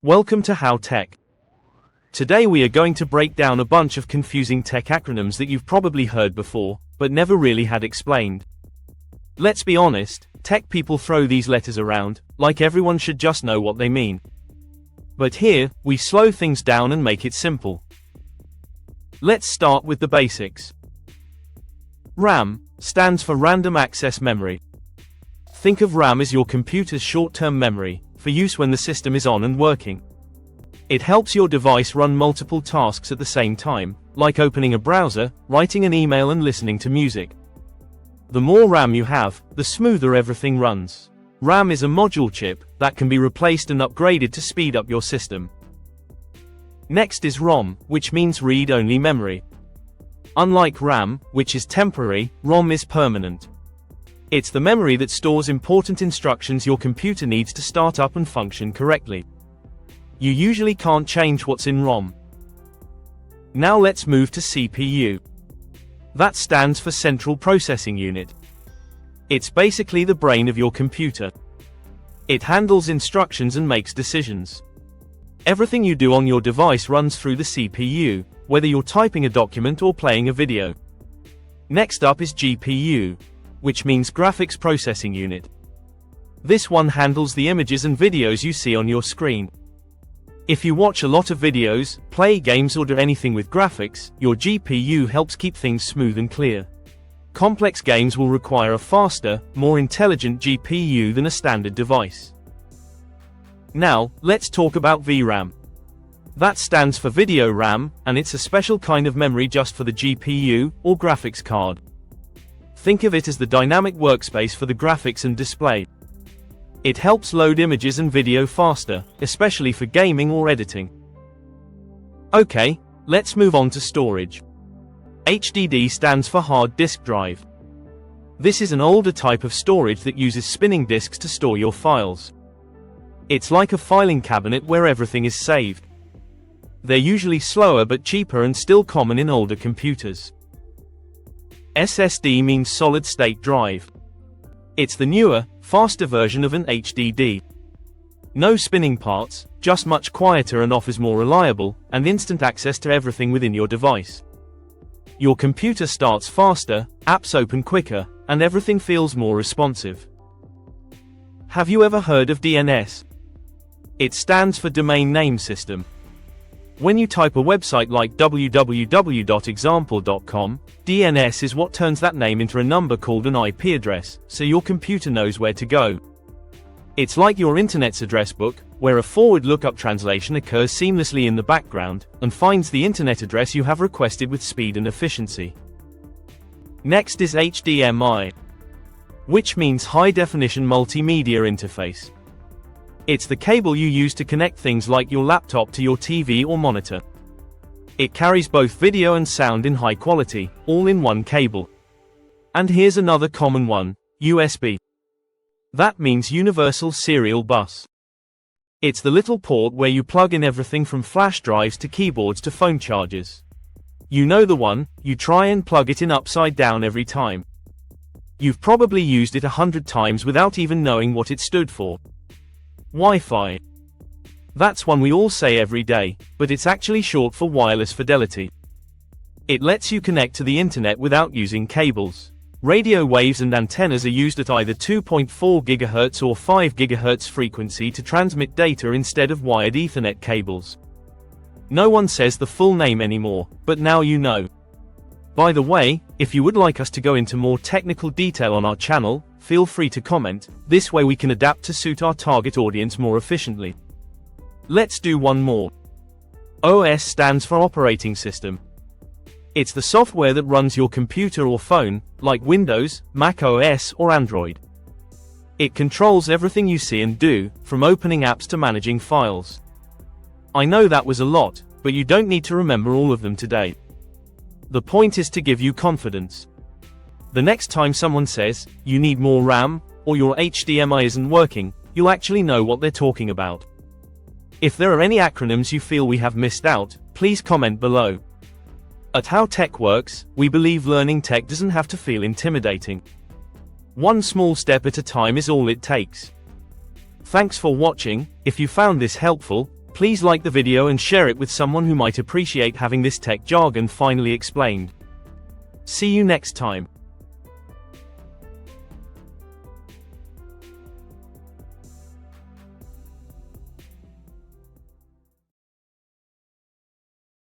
Welcome to How Tech. Today we are going to break down a bunch of confusing tech acronyms that you've probably heard before, but never really had explained. Let's be honest, tech people throw these letters around, like everyone should just know what they mean. But here, we slow things down and make it simple. Let's start with the basics. RAM stands for Random Access Memory. Think of RAM as your computer's short-term memory, for use when the system is on and working. It helps your device run multiple tasks at the same time, like opening a browser, writing an email and listening to music. The more RAM you have, the smoother everything runs. RAM is a module chip that can be replaced and upgraded to speed up your system. Next is ROM, which means read-only memory. Unlike RAM, which is temporary, ROM is permanent. It's the memory that stores important instructions your computer needs to start up and function correctly. You usually can't change what's in ROM. Now let's move to CPU. That stands for Central Processing Unit. It's basically the brain of your computer. It handles instructions and makes decisions. Everything you do on your device runs through the CPU, whether you're typing a document or playing a video. Next up is GPU, which means Graphics Processing Unit. This one handles the images and videos you see on your screen. If you watch a lot of videos, play games or do anything with graphics, your GPU helps keep things smooth and clear. Complex games will require a faster, more intelligent GPU than a standard device. Now, let's talk about VRAM. That stands for Video RAM, and it's a special kind of memory just for the GPU, or graphics card. Think of it as the dynamic workspace for the graphics and display. It helps load images and video faster, especially for gaming or editing. Okay, let's move on to storage. HDD stands for Hard Disk Drive. This is an older type of storage that uses spinning disks to store your files. It's like a filing cabinet where everything is saved. They're usually slower but cheaper and still common in older computers. SSD means Solid State Drive. It's the newer, faster version of an HDD. No spinning parts, just much quieter and offers more reliable and instant access to everything within your device. Your computer starts faster, apps open quicker, and everything feels more responsive. Have you ever heard of DNS? It stands for Domain Name System. When you type a website like www.example.com, DNS is what turns that name into a number called an IP address, so your computer knows where to go. It's like your internet's address book, where a forward lookup translation occurs seamlessly in the background, and finds the internet address you have requested with speed and efficiency. Next is HDMI, which means High Definition Multimedia Interface. It's the cable you use to connect things like your laptop to your TV or monitor. It carries both video and sound in high quality, all in one cable. And here's another common one, USB. That means Universal Serial Bus. It's the little port where you plug in everything from flash drives to keyboards to phone chargers. You know the one, you try and plug it in upside down every time. You've probably used it 100 times without even knowing what it stood for. Wi-Fi. That's one we all say every day, but it's actually short for wireless fidelity. It lets you connect to the internet without using cables. Radio waves and antennas are used at either 2.4 GHz or 5 GHz frequency to transmit data instead of wired Ethernet cables. No one says the full name anymore, but now you know. By the way, if you would like us to go into more technical detail on our channel, feel free to comment. This way we can adapt to suit our target audience more efficiently. Let's do one more. OS stands for Operating System. It's the software that runs your computer or phone, like Windows, Mac OS, or Android. It controls everything you see and do, from opening apps to managing files. I know that was a lot, but you don't need to remember all of them today. The point is to give you confidence. The next time someone says, you need more RAM, or your HDMI isn't working, you'll actually know what they're talking about. If there are any acronyms you feel we have missed out, please comment below. At How Tech Works, we believe learning tech doesn't have to feel intimidating. One small step at a time is all it takes. Thanks for watching. If you found this helpful, Please like the video and share it with someone who might appreciate having this tech jargon finally explained. See you next time.